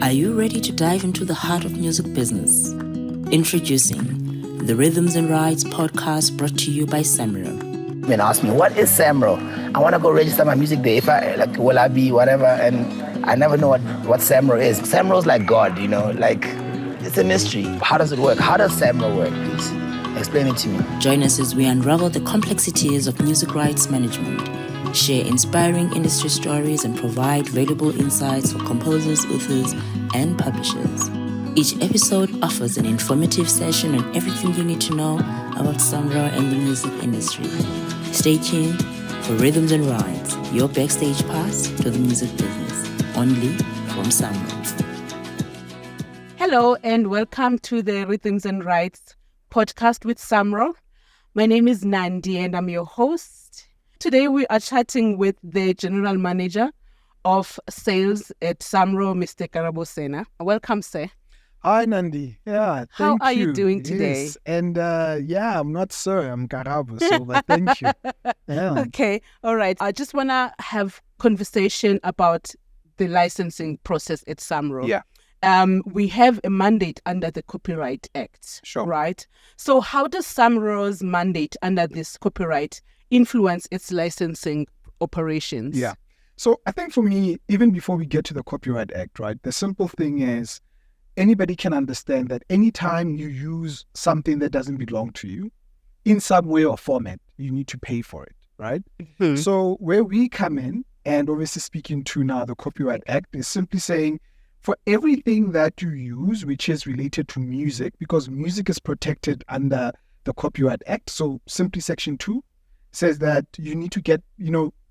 Are you ready to dive into the heart of music business? Introducing the Rhythms and Rights podcast brought to you by SAMRO. And ask me, what is SAMRO? I want to go register my music there. If I will I be whatever? And I never know what SAMRO is. SAMRO is like God, like it's a mystery. How does it work? How does SAMRO work, please? Explain it to me. Join us as we unravel the complexities of music rights management, share inspiring industry stories, and provide valuable insights for composers, authors, and publishers. Each episode offers an informative session on everything you need to know about SAMRO and the music industry. Stay tuned for Rhythms and Rights, your backstage pass to the music business, only from SAMRO. Hello and welcome to the Rhythms and Rights podcast with SAMRO. My name is Nandi and I'm your host. Today we are chatting with the General Manager of Sales at SAMRO, Mr. Karabo Senna. Welcome, sir. Hi, Nandi. Yeah, How thank are you. you doing today? Yes. And I'm not sir, I'm Karabo, but thank you. Yeah. Okay, all right. I just want to have conversation about the licensing process at SAMRO. Yeah. We have a mandate under the Copyright Act, Sure. right? So how does SAMRO's mandate under this copyright influence its licensing operations? Yeah. So I think for me, even before we get to the Copyright Act, right, the simple thing is anybody can understand that anytime you use something that doesn't belong to you in some way or format, you need to pay for it, right? Mhm. So where we come in, and obviously speaking to now the Copyright Act, is simply saying for everything that you use, which is related to music, because music is protected under the Copyright Act. So simply Section 2 says that you need to get,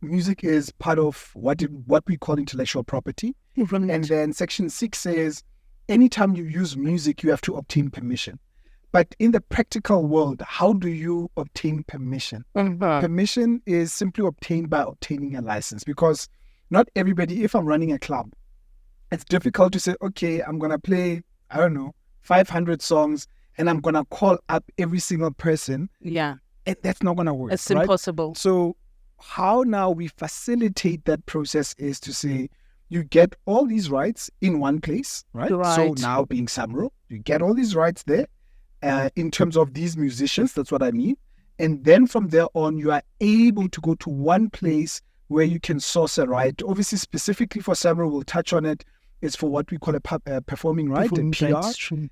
music is part of what we call intellectual property. And then Section 6 says anytime you use music, you have to obtain permission. But in the practical world, how do you obtain permission? Permission is simply obtained by obtaining a license, because not everybody, if I'm running a club, it's difficult to say, okay, I'm going to play, 500 songs and I'm going to call up every single person. Yeah, And that's not going to work. it's right? impossible. So how now we facilitate that process is to say, you get all these rights in one place, right? So Right. now being SAMRO, you get all these rights there in terms of these musicians, that's what I mean. And then from there on, you are able to go to one place where you can source a right. Obviously, specifically for SAMRO, we'll touch on it. It's for what we call a performing right, a PR.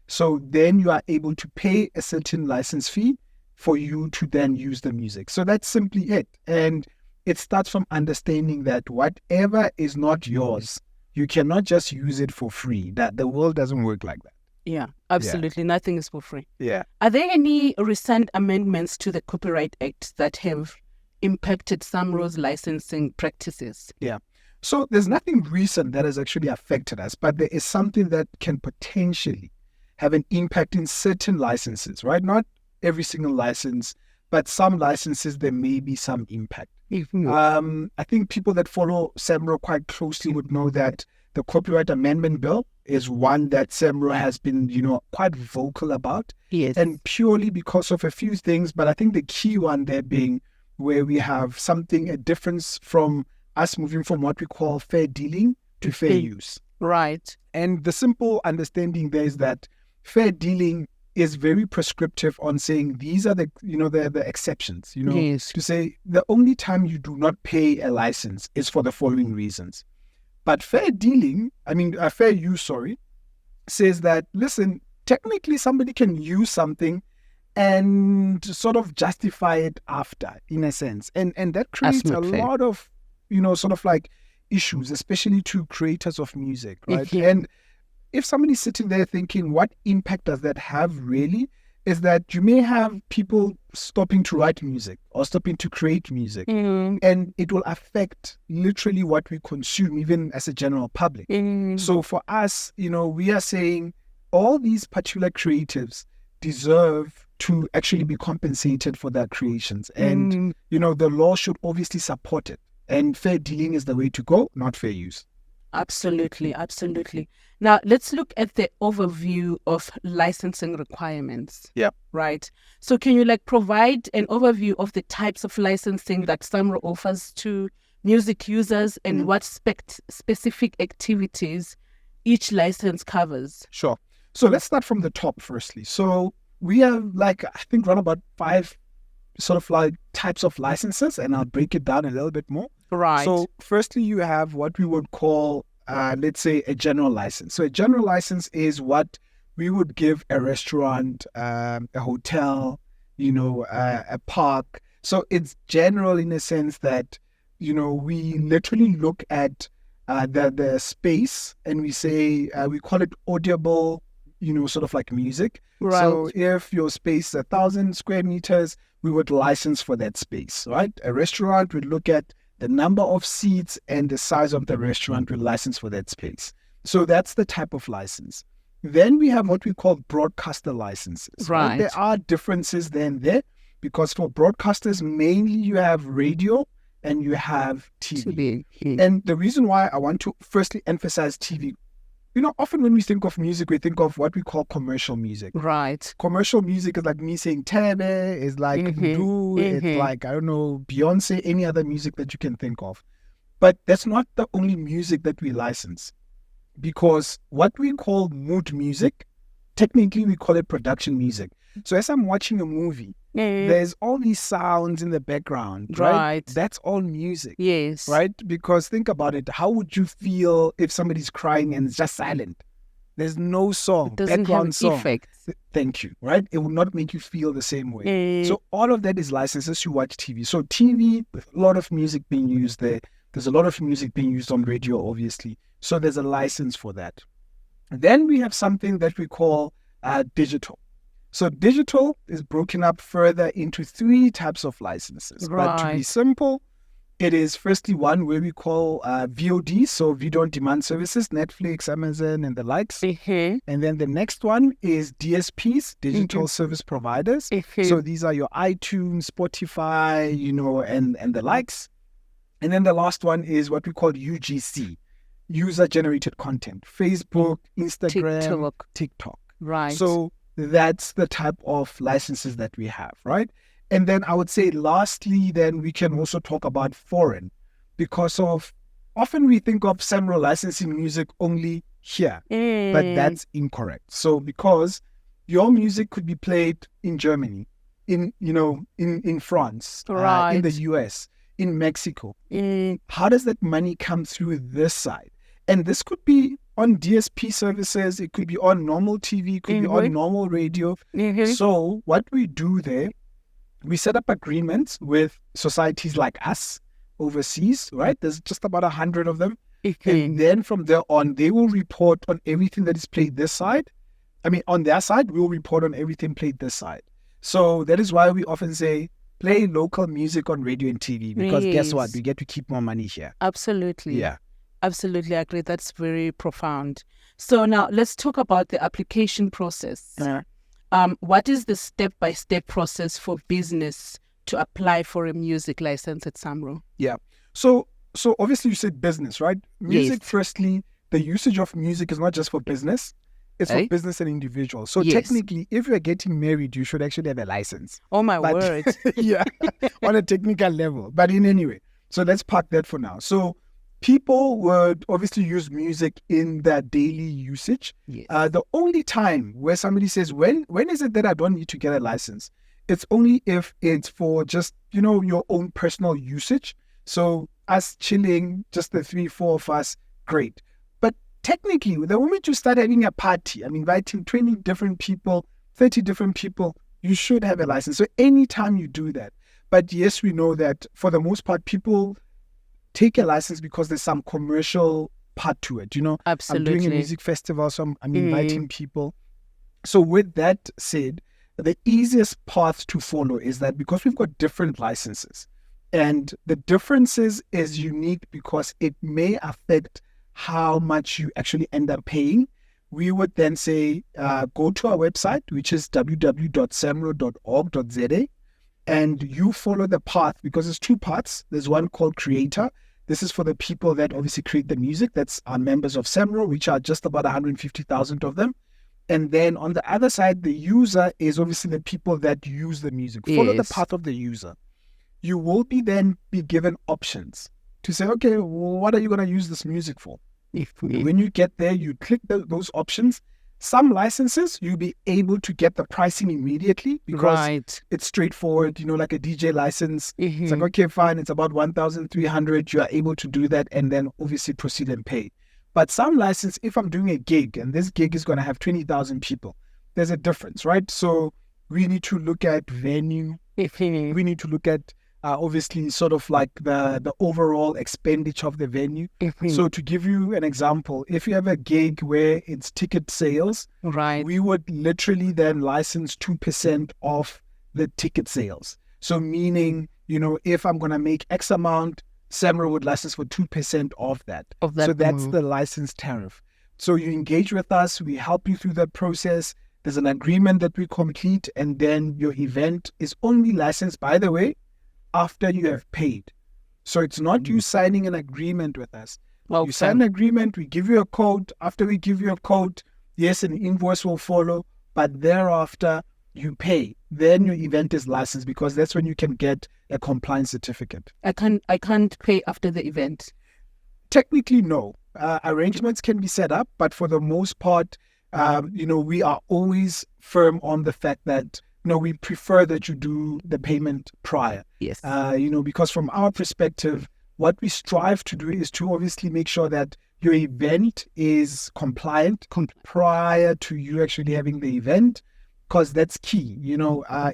So then you are able to pay a certain license fee for you to then use the music. So that's simply it. And it starts from understanding that whatever is not yours, you cannot just use it for free. That the world doesn't work like that. Yeah, absolutely. Nothing is for free. Yeah. Are there any recent amendments to the Copyright Act that have impacted SAMRO's licensing practices? Yeah. So there's nothing recent that has actually affected us, but there is something that can potentially have an impact in certain licenses, right? Not every single license, but some licenses, there may be some impact. I think people that follow SAMRO quite closely would know that the Copyright Amendment Bill is one that SAMRO has been, quite vocal about. Yes. And purely because of a few things, but I think the key one there being where we have a difference from us moving from what we call fair dealing to fair use. Right. And the simple understanding there is that fair dealing is very prescriptive on saying these are the exceptions, Yes. to say the only time you do not pay a license is for the following reasons. But fair use, says that, listen, technically somebody can use something and sort of justify it after, in a sense. And that creates a lot of, issues, especially to creators of music, right? Mhm. And if somebody's sitting there thinking, what impact does that have really? Is that you may have people stopping to write music or stopping to create music. And it will affect literally what we consume, even as a general public. So for us, we are saying all these particular creatives deserve to actually be compensated for their creations. And, the law should obviously support it. And fair dealing is the way to go, not fair use. Absolutely, absolutely. Now, let's look at the overview of licensing requirements. Yeah. Right. So can you provide an overview of the types of licensing that SAMRO offers to music users and what specific activities each license covers? Sure. So let's start from the top firstly. So we have I think around about 5 sort of like types of licenses, and I'll break it down a little bit more. Right. So firstly, you have what we would call, let's say, a general license. So a general license is what we would give a restaurant, a hotel, a park. So it's general in a sense that, we literally look at the space and we say, we call it audible, sort of like music. Right. So if your space is 1,000 square meters, we would license for that space, right? A restaurant would look at the number of seats and the size of the restaurant will license for that space. So that's the type of license. Then we have what we call broadcaster licenses. Right. There are differences there because for broadcasters, mainly you have radio and you have TV. And the reason why I want to firstly emphasize TV, often when we think of music, we think of what we call commercial music. Right. Commercial music is like me saying Tebe, is like Ndu, it's like, I don't know, Beyonce, any other music that you can think of. But that's not the only music that we license. Because what we call mood music, technically we call it production music. So as I'm watching a movie, there's all these sounds in the background, right? That's all music. Yes. Right? Because think about it. How would you feel if somebody's crying and it's just silent? There's no song, it doesn't background have song. Effects. Thank you, right? It will not make you feel the same way. So all of that is licenses. You watch TV. So TV, with a lot of music being used there. There's a lot of music being used on radio, obviously. So there's a license for that. Then we have something that we call digital. So digital is broken up further into 3 types of licenses. Right. But to be simple, it is firstly one where we call VOD, so video on demand services, Netflix, Amazon, and the likes. And then the next one is DSPs, digital service providers. So these are your iTunes, Spotify, and the likes. And then the last one is what we call UGC, user-generated content, Facebook, Instagram, TikTok. Right. So that's the type of licenses that we have, right? And then I would say lastly, then we can also talk about foreign, because often we think of SAMRO licensing music only here, but that's incorrect. So because your music could be played in Germany, in France, right. in the US, in Mexico. How does that money come through this side? And this could be on DSP services, it could be on normal TV, it could be on normal radio. So what we do there, we set up agreements with societies like us overseas, right? There's just about 100 of them. And then from there on, they will report on everything that is played this side. I mean, on their side, we'll report on everything played this side. So that is why we often say, play local music on radio and TV, because guess what? We get to keep more money here. Absolutely. Yeah. Absolutely agree. That's very profound. So now let's talk about the application process. What is the step-by-step process for business to apply for a music license at SAMRO? Yeah. So obviously you said business, right? Music, firstly, the usage of music is not just for business. It's for business and individuals. So technically, if you're getting married, you should actually have a license. Oh, my word. Yeah, on a technical level. But in any way, so let's park that for now. So people would obviously use music in their daily usage. Yes. The only time where somebody says, when is it that I don't need to get a license? It's only if it's for just, your own personal usage. So us chilling, just the 3-4 of us, great. But technically, the moment you start having a party, I'm inviting 20 different people, 30 different people, you should have a license. So anytime you do that. But yes, we know that for the most part, people take a license because there's some commercial part to it. Absolutely. I'm doing a music festival, so I'm inviting people. So with that said, the easiest path to follow is that because we've got different licenses, and the differences is unique because it may affect how much you actually end up paying, we would then say, go to our website, which is www.samro.org.za, and you follow the path, because there's 2 parts. There's one called creator. This is for the people that obviously create the music. That's our members of SAMRO, which are just about 150,000 of them. And then on the other side, the user is obviously the people that use the music. Follow the path of the user. You will then be given options to say, okay, what are you going to use this music for? When you get there, you click those options. Some licenses, you'll be able to get the pricing immediately because it's straightforward, like a DJ license. It's like, okay, fine, it's about 1,300. You are able to do that and then obviously proceed and pay. But some license, if I'm doing a gig and this gig is going to have 20,000 people, there's a difference, right? So we need to look at venue. We need to look at obviously sort of like the overall expenditure of the venue. So to give you an example, if you have a gig where it's ticket sales, we would literally then license 2% of the ticket sales. So meaning, if I'm going to make X amount, SAMRO would license for 2% of that. So that's the license tariff. So you engage with us, we help you through that process. There's an agreement that we complete, and then your event is only licensed, by the way, after you have paid. So it's not you signing an agreement with us. You sign an agreement, we give you a code. After we give you a code, yes, an invoice will follow, but thereafter you pay. Then your event is licensed because that's when you can get a compliance certificate. I can't pay after the event. Technically, no. Arrangements can be set up, but for the most part, we are always firm on the fact that we prefer that you do the payment prior. Yes. Because from our perspective, what we strive to do is to obviously make sure that your event is compliant prior to you actually having the event, because that's key.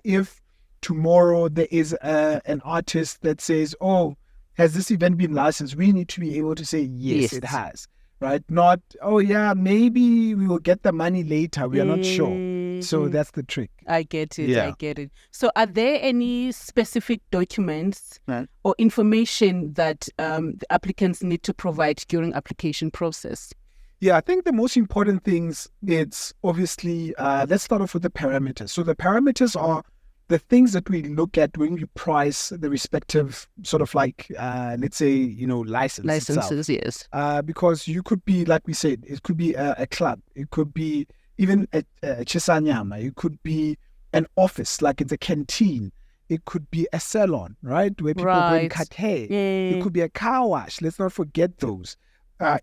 If tomorrow there is an artist that says, oh, has this event been licensed? We need to be able to say, yes, it has. Right? Not, oh yeah, maybe we will get the money later. We are not sure. So that's the trick. I get it. I get it. So are there any specific documents or information that the applicants need to provide during application process? Yeah, I think the most important things, it's obviously, let's start off with the parameters. So the parameters are the things that we look at when we price the respective sort of like, let's say, licenses itself. Yes. Because you could be, like we said, it could be a club. It could be even a chisanyama. It could be an office, like it's a canteen. It could be a salon, right? Where people go and cut hair. It could be a car wash. Let's not forget those.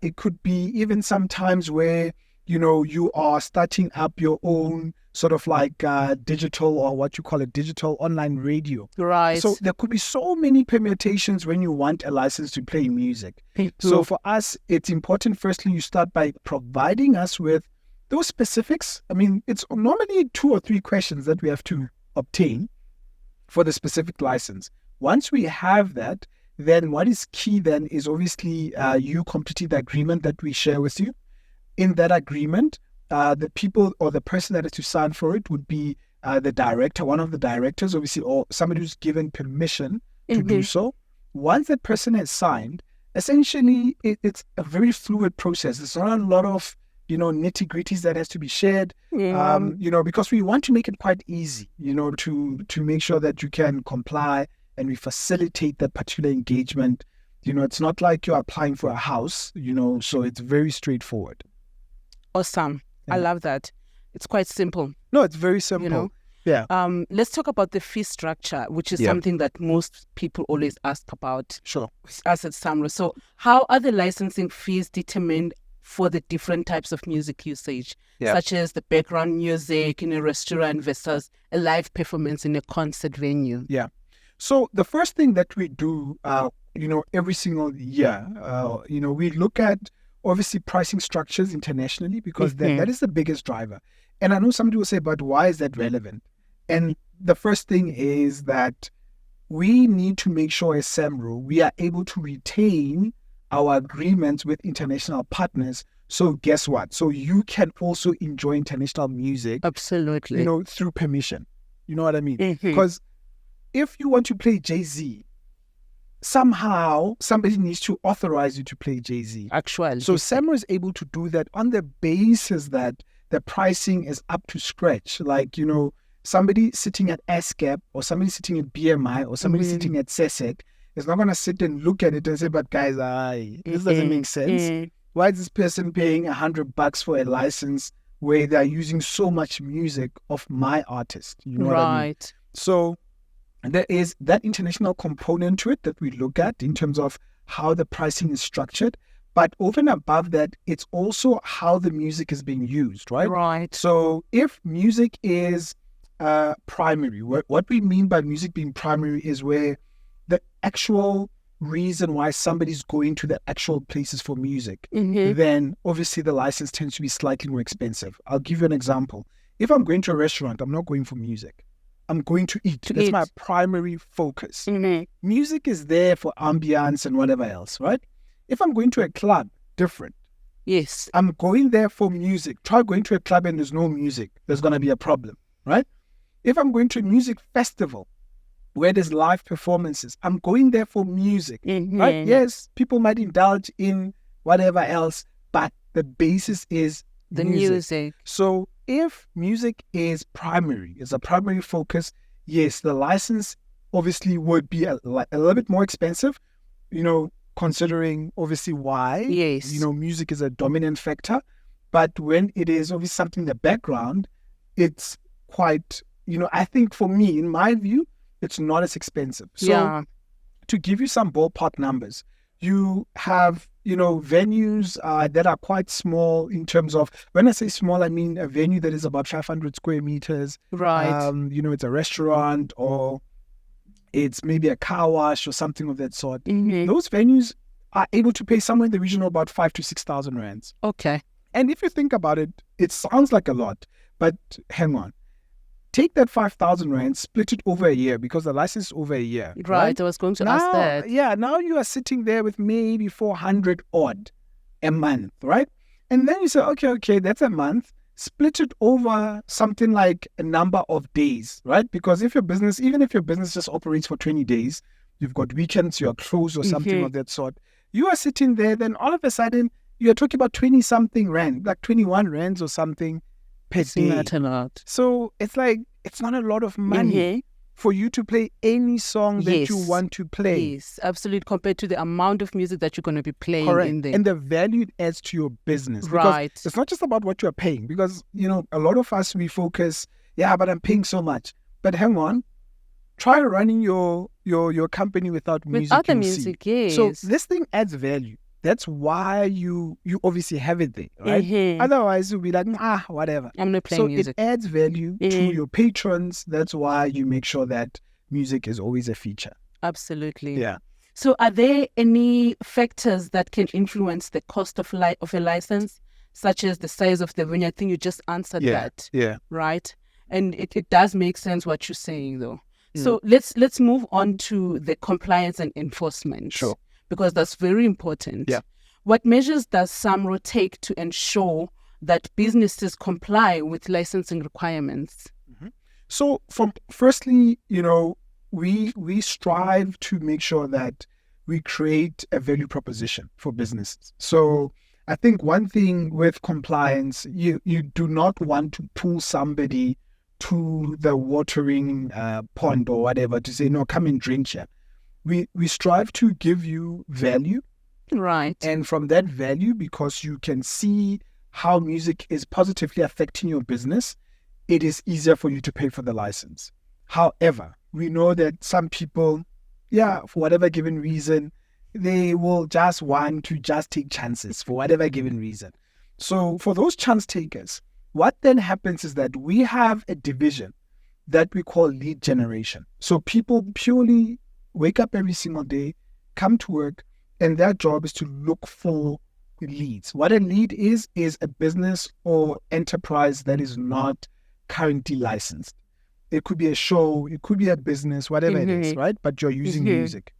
It could be even sometimes where, you are starting up your own sort of like digital, or what you call a digital online radio. Right. So there could be so many permutations when you want a license to play music. So for us, it's important, firstly, you start by providing us with those specifics. I mean, it's normally 2 or 3 questions that we have to obtain for the specific license. Once we have that, then what is key then is obviously you completing the agreement that we share with you. In that agreement, the people or the person that is to sign for it would be the director, one of the directors, obviously, or somebody who's given permission to do so. Once that person has signed, essentially it's a very fluid process. There's not a lot of nitty-gritties that has to be shared, because we want to make it quite easy, to make sure that you can comply and we facilitate that particular engagement. It's not like you're applying for a house, so it's very straightforward. Awesome. Yeah. I love that. It's quite simple. No, it's very simple. Yeah. Let's talk about the fee structure, which is something that most people always ask about. Sure. Us at SAMRO. So how are the licensing fees determined for the different types of music usage, such as the background music in a restaurant versus a live performance in a concert venue? Yeah. So the first thing that we do, every single year, we look at obviously pricing structures internationally, because that is the biggest driver. And I know somebody will say, but why is that relevant? And the first thing is that we need to make sure as SAMRO, we are able to retain our agreements with international partners. So guess what? So you can also enjoy international music. Absolutely. Through permission. You know what I mean? Because if you want to play Jay-Z, somehow somebody needs to authorize you to play Jay-Z. Actually. So SAMRO is able to do that on the basis that the pricing is up to scratch. Like, somebody sitting at ASCAP or somebody sitting at BMI or somebody sitting at SESEC is not going to sit and look at it and say, but guys, this doesn't make sense. Why is this person paying $100 for a license where they're using so much music of my artist? You know what I mean? So there is that international component to it that we look at in terms of how the pricing is structured. But over and above that, it's also how the music is being used, right? Right. So if music is primary, what we mean by music being primary is where the actual reason why somebody's going to the actual places for music, then obviously the license tends to be slightly more expensive. I'll give you an example. If I'm going to a restaurant, I'm not going for music. I'm going to eat. That's my primary focus. Music is there for ambience and whatever else, right? If I'm going to a club, different. Yes. I'm going there for music. Try going to a club and there's no music. There's going to be a problem, right? If I'm going to a music festival where there's live performances, I'm going there for music, right? Yes, people might indulge in whatever else, but the basis is the music. So if music is primary, is a primary focus, yes, the license obviously would be a little bit more expensive, considering obviously why, music is a dominant factor. But when it is obviously something in the background, it's quite, I think for me, in my view, it's not as expensive. So to give you some ballpark numbers, you have, venues that are quite small in terms of, when I say small, I mean a venue that is about 500 square meters. Right. It's a restaurant or it's maybe a car wash or something of that sort. Those venues are able to pay somewhere in the region of about 5,000 to 6,000 rands. Okay. And if you think about it, it sounds like a lot, but hang on. Take that 5,000 rand, split it over a year because the license is over a year. Right. I was going to ask that. Yeah, now you are sitting there with maybe 400 odd a month, right? And then you say, okay, that's a month. Split it over something like a number of days, right? Because even if your business just operates for 20 days, you've got weekends, you're closed or something of that sort. You are sitting there, then all of a sudden, you're talking about 20-something rand, like 21 rands or something per day. Not a lot. So it's like, it's not a lot of money for you to play any song that you want to play. Yes, absolutely. Compared to the amount of music that you're going to be playing in there. And the value it adds to your business. Right. Because it's not just about what you're paying. Because, a lot of us, we focus, but I'm paying so much. But hang on. Try running your company without music. With other music, yes. So this thing adds value. That's why you obviously have it there, right? Otherwise, you'll be like, whatever. I'm not playing music. So it adds value to your patrons. That's why you make sure that music is always a feature. Absolutely. Yeah. So are there any factors that can influence the cost of a license, such as the size of the venue? I think you just answered that. Yeah. Right? And it does make sense what you're saying, though. So let's move on to the compliance and enforcement. Sure. Because that's very important. Yeah. What measures does SAMRO take to ensure that businesses comply with licensing requirements? So firstly, we strive to make sure that we create a value proposition for businesses. So I think one thing with compliance, you do not want to pull somebody to the watering pond or whatever to say, no, come and drink here. We strive to give you value. Right. And from that value, because you can see how music is positively affecting your business, it is easier for you to pay for the license. However, we know that some people, for whatever given reason, they will just want to just take chances for whatever given reason. So for those chance takers, what then happens is that we have a division that we call lead generation. So people purely wake up every single day, come to work, and their job is to look for leads. What a lead is a business or enterprise that is not currently licensed. It could be a show, it could be a business, whatever it is, right? But you're using music.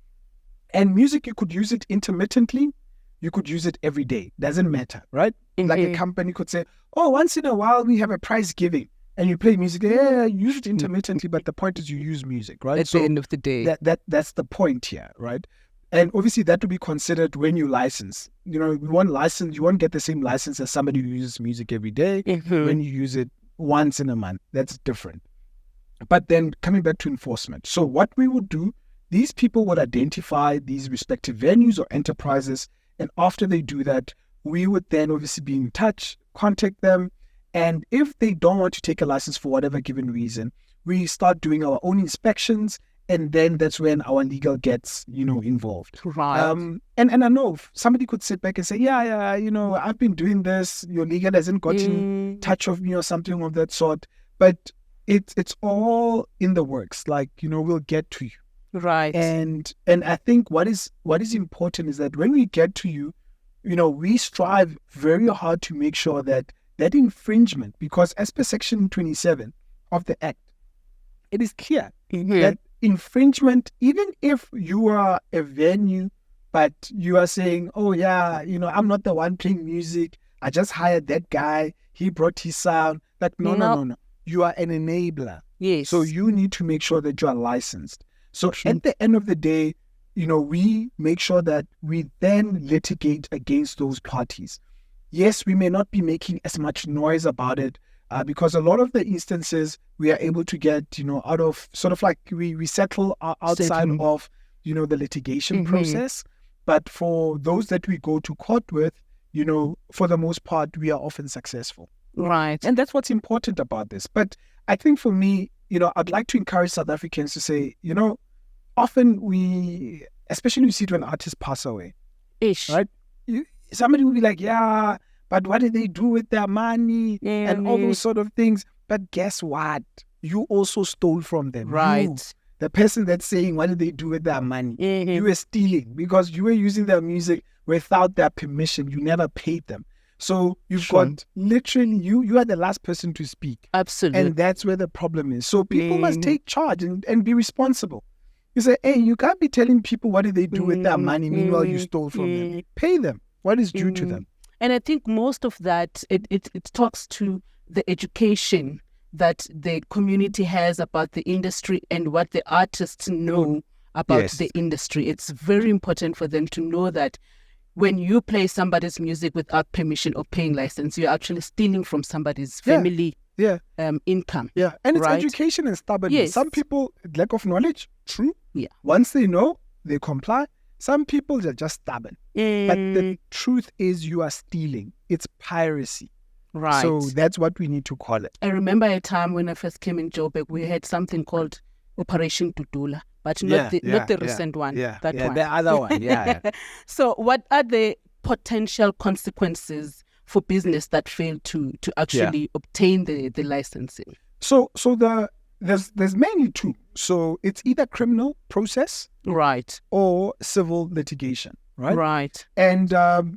And music, you could use it intermittently, you could use it every day. Doesn't matter, right? Like a company could say, once in a while we have a prize giving. And you play music, use it intermittently, but the point is you use music, right? At the end of the day. That's the point here, right? And obviously that will be considered when you license. You won't get the same license as somebody who uses music every day. When you use it once in a month, that's different. But then coming back to enforcement. So what we would do, these people would identify these respective venues or enterprises. And after they do that, we would then obviously be in touch, contact them. And if they don't want to take a license for whatever given reason, we start doing our own inspections and then that's when our legal gets, involved. Right. And I know somebody could sit back and say, yeah, I've been doing this. Your legal hasn't got in touch of me or something of that sort. But it's all in the works. Like, we'll get to you. Right. And I think what is important is that when we get to you, we strive very hard to make sure that infringement, because as per Section 27 of the Act, it is clear that infringement, even if you are a venue, but you are saying, oh yeah, I'm not the one playing music, I just hired that guy, he brought his sound. Like, no. You are an enabler. Yes. So you need to make sure that you are licensed. So at the end of the day, we make sure that we then litigate against those parties. Yes, we may not be making as much noise about it because a lot of the instances we are able to get, out of sort of like we settle outside of, the litigation process. But for those that we go to court with, for the most part, we are often successful. Right. And that's what's important about this. But I think for me, I'd like to encourage South Africans to say, often especially we see it when artists pass away. Ish. Right? Somebody will be like, yeah, but what did they do with their money and all those sort of things? But guess what? You also stole from them. Right. You, the person that's saying, what did they do with their money? You were stealing because you were using their music without their permission. You never paid them. So you've got literally, you are the last person to speak. Absolutely. And that's where the problem is. So people must take charge and be responsible. You say, hey, you can't be telling people what did they do with their money, meanwhile you stole from them. Pay them what is due to them. And I think most of that, it talks to the education that the community has about the industry and what the artists know about the industry. It's very important for them to know that when you play somebody's music without permission or paying license, you're actually stealing from somebody's family income. Yeah, and it's education and stubbornness. Yes. Some people, lack of knowledge, true. Yeah. Once they know, they comply. Some people are just stubborn. But the truth is you are stealing. It's piracy. Right. So that's what we need to call it. I remember a time when I first came in Joburg, we had something called Operation Tutula, but not the recent one. That one. One. The other one, So what are the potential consequences for business that fail to actually obtain the licensing? So there's mainly two. So it's either criminal process, right, or civil litigation, right? Right. And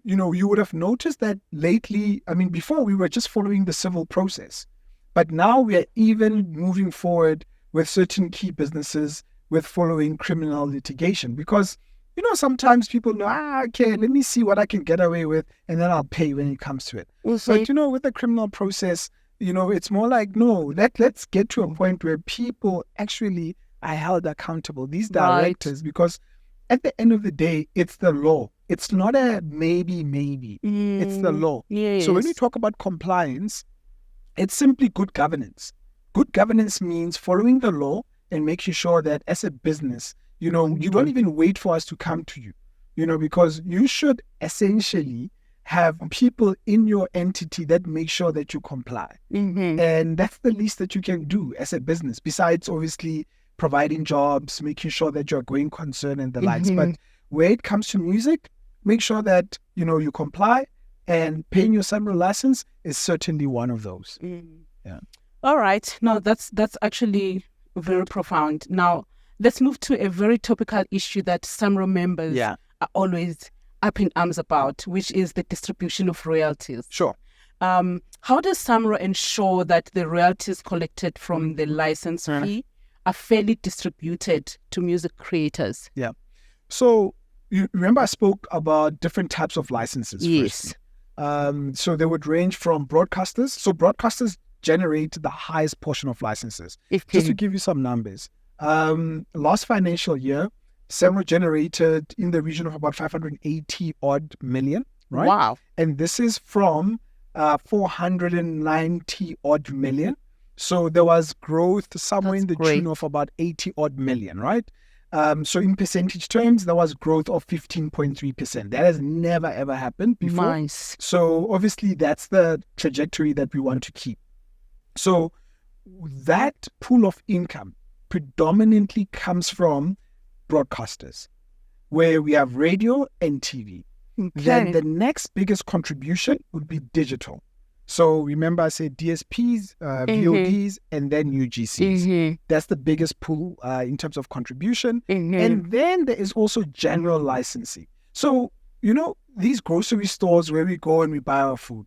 you would have noticed that lately. I mean, before we were just following the civil process, but now we are even moving forward with certain key businesses with following criminal litigation because. Sometimes people know, okay, let me see what I can get away with, and then I'll pay when it comes to it. But, with the criminal process, it's more like, no, let's get to a point where people actually are held accountable, these directors, because at the end of the day, it's the law. It's not a maybe. It's the law. Yes. So when we talk about compliance, it's simply good governance. Good governance means following the law and making sure that as a business, you don't even wait for us to come to you, because you should essentially have people in your entity that make sure that you comply. And that's the least that you can do as a business, besides obviously providing jobs, making sure that you're going concern and the likes. But where it comes to music, make sure that, you comply, and paying your SAMRO license is certainly one of those. Yeah. All right. No, that's actually very profound. Now, let's move to a very topical issue that SAMRO members are always up in arms about, which is the distribution of royalties. Sure. How does SAMRO ensure that the royalties collected from the license fee are fairly distributed to music creators? Yeah. So you remember I spoke about different types of licenses. Yes. So they would range from broadcasters. So broadcasters generate the highest portion of licenses. Just to give you some numbers. Last financial year, SAMRO generated in the region of about 580 odd million, right? Wow. And this is from 490 odd million. So there was growth somewhere in the tune of about 80 odd million, right? So in percentage terms, there was growth of 15.3%. That has never ever happened before. Nice. So obviously that's the trajectory that we want to keep. So that pool of income predominantly comes from broadcasters, where we have radio and TV. Then the next biggest contribution would be digital. So remember, I said DSPs, VODs, and then UGCs. That's the biggest pool in terms of contribution. And then there is also general licensing. So, these grocery stores where we go and we buy our food,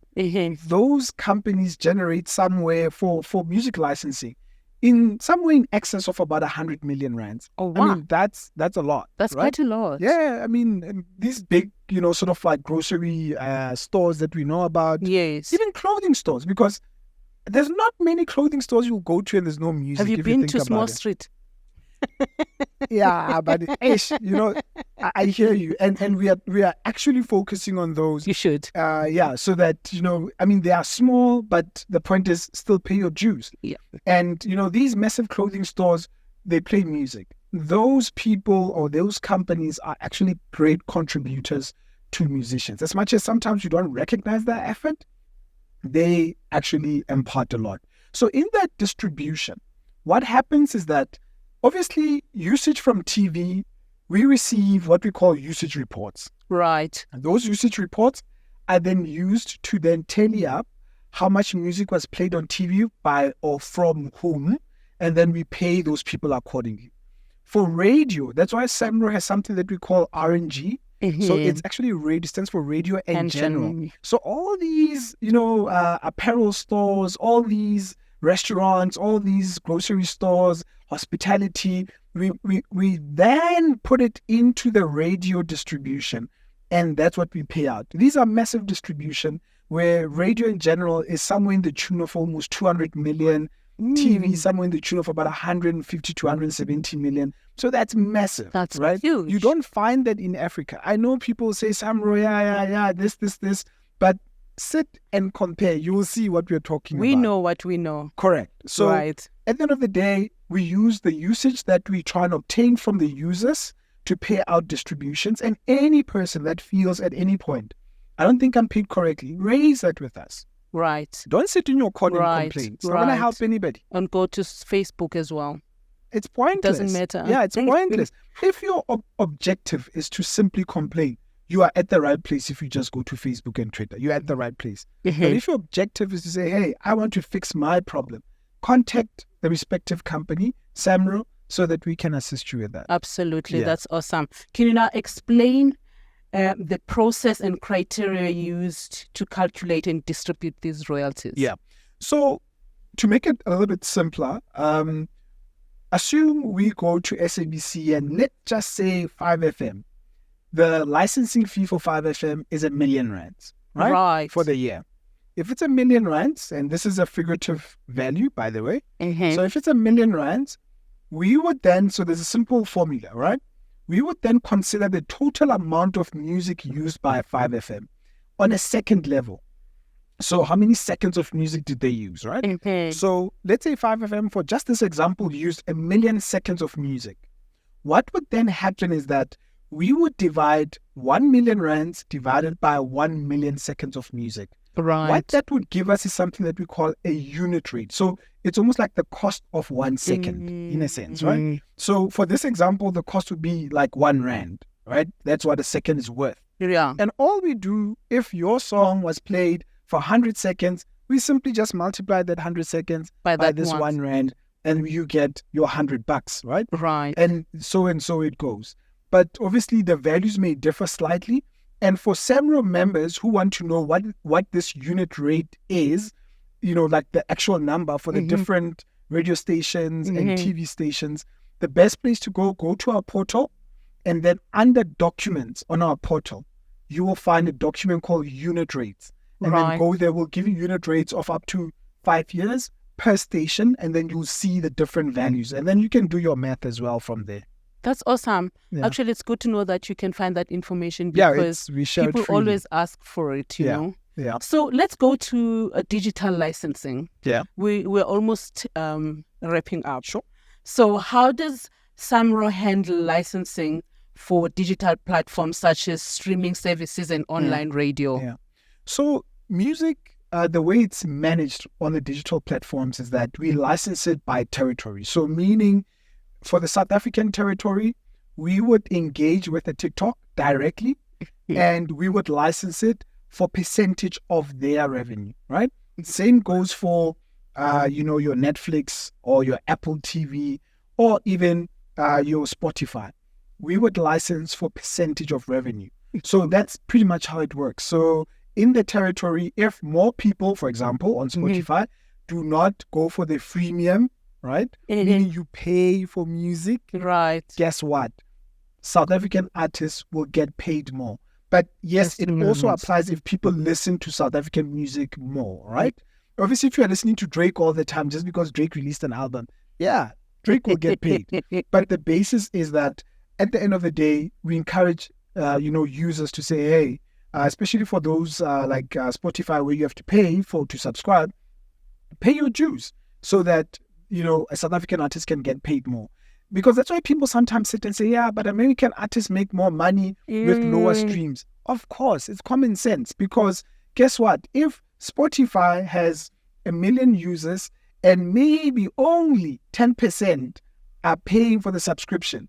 those companies generate somewhere for music licensing in somewhere in excess of about 100 million rands. Oh, wow. I mean, that's a lot. That's right? quite a lot. Yeah, I mean, these big, sort of like grocery stores that we know about. Yes. Even clothing stores, because there's not many clothing stores you'll go to and there's no music. Have you been to Small Street? Yeah, but I hear you, and we are actually focusing on those. You should. So that they are small, but the point is still pay your dues. Yeah. And these massive clothing stores, they play music. Those people or those companies are actually great contributors to musicians. As much as sometimes you don't recognize their effort, they actually impart a lot. So in that distribution, what happens is that obviously usage from TV, we receive what we call usage reports. Right. And those usage reports are then used to then tally up how much music was played on TV by or from whom, and then we pay those people accordingly. For radio, that's why SAMRO has something that we call RNG. So it's actually radio, stands for radio and general. So all these, apparel stores, all these restaurants, all these grocery stores, hospitality, we then put it into the radio distribution, and that's what we pay out. These are massive distribution where radio in general is somewhere in the tune of almost 200 million, TV somewhere in the tune of about 150 to 170 million. So that's massive. That's right? huge. You don't find that in Africa. I know people say, SAMRO, this, but sit and compare. You will see what we're talking about. We know what we know. Correct. So right. At the end of the day, we use the usage that we try and obtain from the users to pay out distributions. And any person that feels at any point, I don't think I'm paid correctly, raise that with us. Right. Don't sit in your corner and complain. It's not going to help anybody. And go to Facebook as well. It's pointless. Doesn't matter. Yeah, it's pointless. If your objective is to simply complain, you are at the right place if you just go to Facebook and Twitter. You're at the right place. But if your objective is to say, hey, I want to fix my problem, contact the respective company, SAMRO, so that we can assist you with that. Absolutely. Yeah. That's awesome. Can you now explain the process and criteria used to calculate and distribute these royalties? Yeah. So to make it a little bit simpler, assume we go to SABC and let's just say 5FM. The licensing fee for 5FM is R1 million, right? Right. For the year. If it's R1 million, and this is a figurative value, by the way. So if it's R1 million, we would then, so there's a simple formula, right? We would then consider the total amount of music used by 5FM on a second level. So how many seconds of music did they use, right? So let's say 5FM, for just this example, used 1 million seconds of music. What would then happen is that we would divide 1 million rands divided by 1 million seconds of music. Right. What that would give us is something that we call a unit rate. So it's almost like the cost of 1 second in a sense, right? So for this example, the cost would be like 1 rand, right? That's what a second is worth. Yeah. And all we do, if your song was played for 100 seconds, we simply just multiply that 100 seconds by this 1 rand, and you get your $100, right? Right. And so it goes. But obviously the values may differ slightly. And for SAMRO members who want to know what this unit rate is, like the actual number for the different radio stations and TV stations, the best place to go to our portal, and then under documents on our portal, you will find a document called unit rates. And then go there, we'll give you unit rates of up to 5 years per station, and then you'll see the different values. And then you can do your math as well from there. That's awesome. Yeah. Actually, it's good to know that you can find that information because we share people always ask for it, you know. Yeah. So let's go to digital licensing. Yeah. We're almost wrapping up. Sure. So how does SAMRO handle licensing for digital platforms such as streaming services and online radio? Yeah. So music, the way it's managed on the digital platforms is that we license it by territory. So meaning for the South African territory, we would engage with the TikTok directly and we would license it for percentage of their revenue, right? Same goes for, your Netflix or your Apple TV or even your Spotify. We would license for percentage of revenue. So that's pretty much how it works. So in the territory, if more people, for example, on Spotify, do not go for the freemium, right? Meaning you pay for music. Right. Guess what? South African artists will get paid more. But yes, it also applies if people listen to South African music more, right? Obviously, if you're listening to Drake all the time, just because Drake released an album, yeah, Drake will get paid. But the basis is that at the end of the day, we encourage, users to say, hey, especially for those like Spotify where you have to pay to subscribe, pay your dues so that, a South African artist can get paid more. Because that's why people sometimes sit and say, yeah, but American artists make more money with lower streams. Of course, it's common sense because guess what? If Spotify has 1 million users and maybe only 10% are paying for the subscription,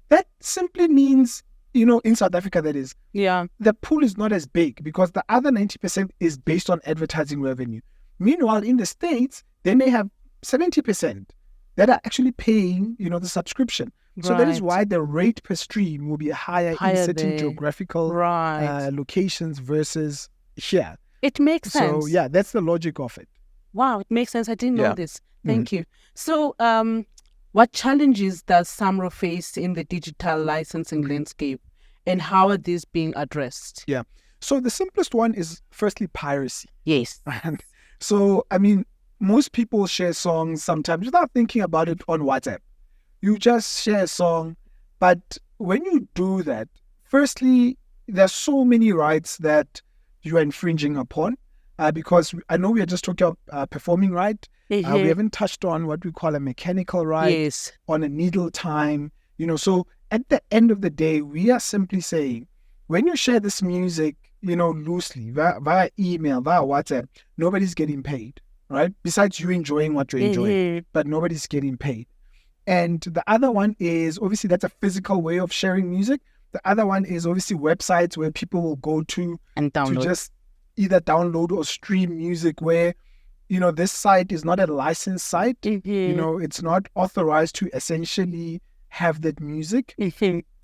that simply means, in South Africa, that is, the pool is not as big because the other 90% is based on advertising revenue. Meanwhile, in the States, they may have 70% that are actually paying, the subscription. Right. So that is why the rate per stream will be higher in certain geographical locations versus here. It makes sense. So yeah, that's the logic of it. Wow, it makes sense. I didn't know this. Thank you. So what challenges does SAMRO face in the digital licensing landscape and how are these being addressed? Yeah. So the simplest one is firstly piracy. Yes. And so, most people share songs sometimes without thinking about it on WhatsApp. You just share a song. But when you do that, firstly, there's so many rights that you are infringing upon because I know we are just talking about performing right. We haven't touched on what we call a mechanical right on a needle time. So at the end of the day, we are simply saying when you share this music, loosely via email, via WhatsApp, nobody's getting paid. Right? Besides you enjoying what you're enjoying, but nobody's getting paid. And the other one is, obviously, that's a physical way of sharing music. The other one is obviously websites where people will go to and download. To just either download or stream music where, this site is not a licensed site. It's not authorized to essentially have that music.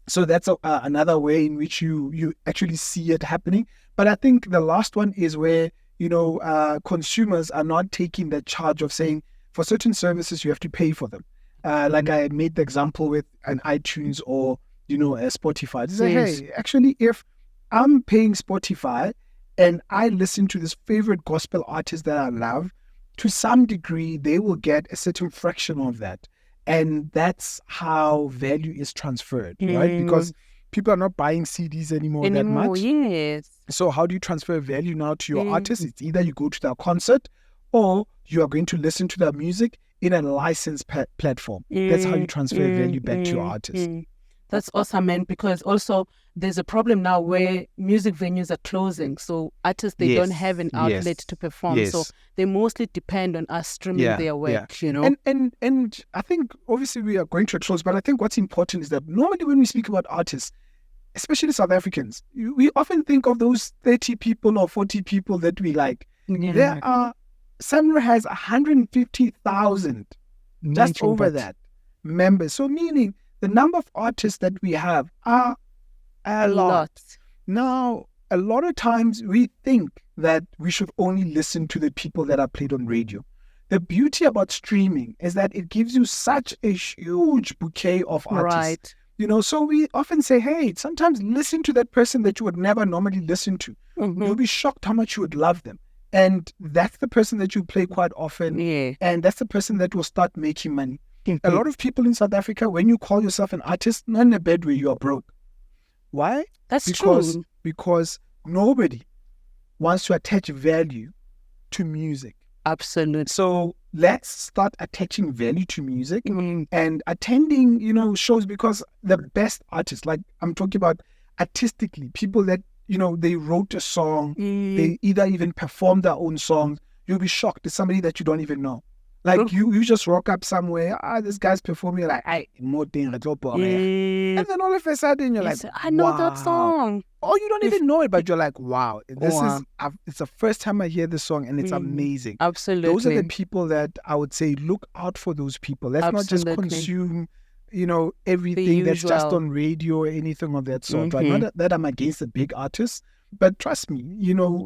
So that's another way in which you actually see it happening. But I think the last one is where consumers are not taking the charge of saying for certain services you have to pay for them. Like I made the example with an iTunes or a Spotify. To say, hey, actually, if I'm paying Spotify and I listen to this favorite gospel artist that I love, to some degree they will get a certain fraction of that, and that's how value is transferred, right? Because people are not buying CDs anymore that much. Yes. So how do you transfer value now to your artist? It's either you go to their concert or you are going to listen to their music in a licensed platform. That's how you transfer value back to your artist. That's awesome, man, because also there's a problem now where music venues are closing. So artists, they don't have an outlet to perform. So they mostly depend on us streaming their work, And I think obviously we are going to close, but I think what's important is that normally when we speak about artists, especially South Africans, we often think of those 30 people or 40 people that we like. SAMRO has 150,000, just over that, members. So meaning the number of artists that we have are a lot. Now, a lot of times we think that we should only listen to the people that are played on radio. The beauty about streaming is that it gives you such a huge bouquet of artists. Right. So we often say, hey, sometimes listen to that person that you would never normally listen to. You'll be shocked how much you would love them. And that's the person that you play quite often. And that's the person that will start making money. A lot of people in South Africa, when you call yourself an artist, not in a bad way, you are broke. Why? That's true. Because nobody wants to attach value to music. Absolutely. So let's start attaching value to music and attending, shows, because the best artists, like I'm talking about artistically, people that, they wrote a song, they either even performed their own songs, you'll be shocked. It's somebody that you don't even know. Like you just rock up somewhere, this guy's performing, like, more thing, and then all of a sudden you're like, I know that wow. song. Oh, you don't even know it, but you're like, wow, this Wow. is, it's the first time I hear this song and it's amazing. Absolutely. Those are the people that I would say, look out for those people. Let's not just consume, everything that's just on radio or anything of that sort. Right? Not that I'm against the big artists, but trust me,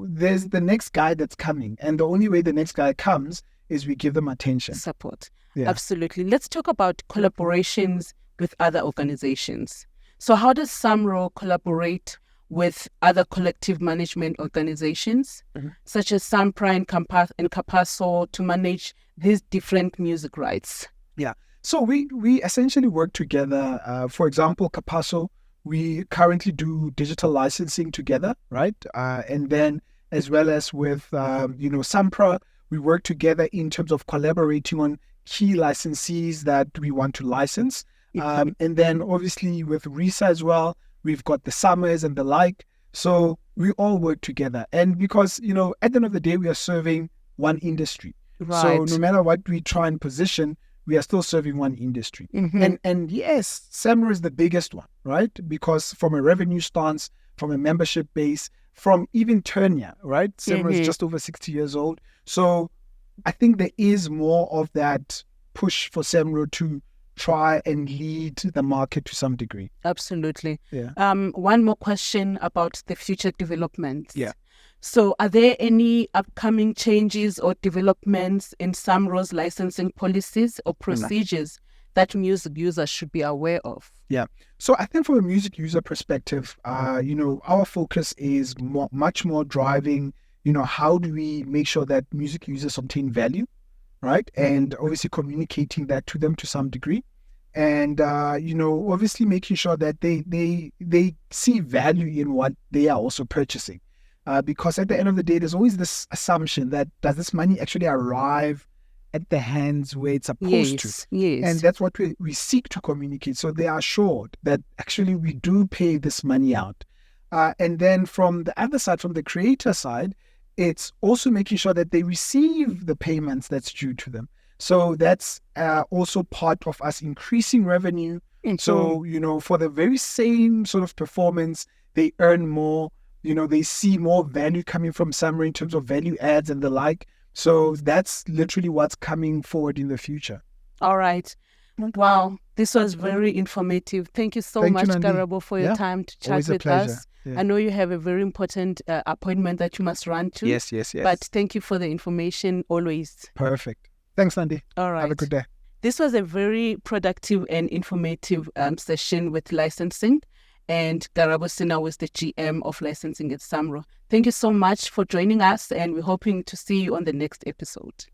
there's the next guy that's coming. And the only way the next guy comes is we give them attention. Support. Yeah. Absolutely. Let's talk about collaborations with other organizations. So how does SAMRO collaborate with other collective management organizations, such as SAMPRA and Capasso, to manage these different music rights? Yeah. So we essentially work together. For example, Capasso, we currently do digital licensing together, right? And then as well as with, SAMPRA, we work together in terms of collaborating on key licensees that we want to license. And then obviously with RISA as well, we've got the Summers and the like. So we all work together. And because, at the end of the day, we are serving one industry. Right. So no matter what we try and position, we are still serving one industry. And yes, SAMRO is the biggest one, right? Because from a revenue stance, from a membership base, from even tenure, right? SAMRO is just over 60 years old. So I think there is more of that push for SAMRO to try and lead the market to some degree. Absolutely. Yeah. One more question about the future developments. Yeah. So are there any upcoming changes or developments in SAMRO's licensing policies or procedures that music users should be aware of? Yeah. So I think from a music user perspective, our focus is much more driving, how do we make sure that music users obtain value, right? And obviously communicating that to them to some degree. And, obviously making sure that they see value in what they are also purchasing. Because at the end of the day, there's always this assumption that does this money actually arrive at the hands where it's supposed to? Yes. And that's what we seek to communicate. So they are assured that actually we do pay this money out. And then from the other side, from the creator side, it's also making sure that they receive the payments that's due to them. So that's also part of us increasing revenue. So, for the very same sort of performance, they earn more. They see more value coming from SAMRO in terms of value adds and the like. So that's literally what's coming forward in the future. All right. Wow. This was very informative. Thank you so much, Karabo, for your time to chat with us. Yeah. I know you have a very important appointment that you must run to. Yes. But thank you for the information always. Perfect. Thanks, Nandi. All right. Have a good day. This was a very productive and informative session with licensing. And Karabo Senna was the GM of licensing at SAMRO. Thank you so much for joining us, and we're hoping to see you on the next episode.